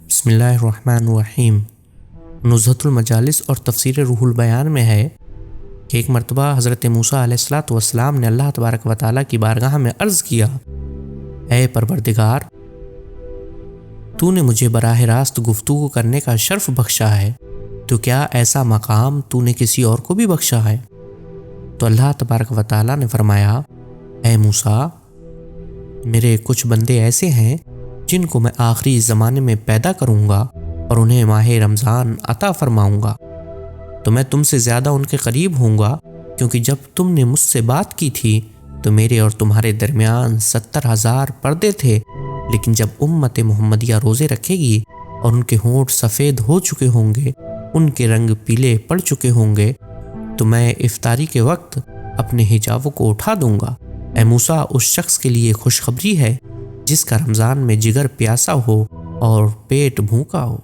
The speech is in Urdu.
بسم اللہ الرحمن الرحیم۔ نزہۃ المجالس اور تفسیر روح البیان میں ہے کہ ایک مرتبہ حضرت موسیٰ علیہ السلام نے اللہ تبارک و تعالیٰ کی بارگاہ میں عرض کیا، اے پروردگار، تو نے مجھے براہ راست گفتگو کرنے کا شرف بخشا ہے، تو کیا ایسا مقام تو نے کسی اور کو بھی بخشا ہے؟ تو اللہ تبارک و تعالیٰ نے فرمایا، اے موسیٰ، میرے کچھ بندے ایسے ہیں جن کو میں آخری زمانے میں پیدا کروں گا اور انہیں ماہ رمضان عطا فرماؤں گا، تو میں تم سے زیادہ ان کے قریب ہوں گا، کیونکہ جب تم نے مجھ سے بات کی تھی تو میرے اور تمہارے درمیان 70,000 پردے تھے، لیکن جب امت محمدیہ روزے رکھے گی اور ان کے ہونٹ سفید ہو چکے ہوں گے، ان کے رنگ پیلے پڑ چکے ہوں گے، تو میں افطاری کے وقت اپنے حجابوں کو اٹھا دوں گا۔ اے موسیٰ، اس شخص کے لیے خوشخبری ہے جس کا رمضان میں جگر پیاسا ہو اور پیٹ بھوکا ہو۔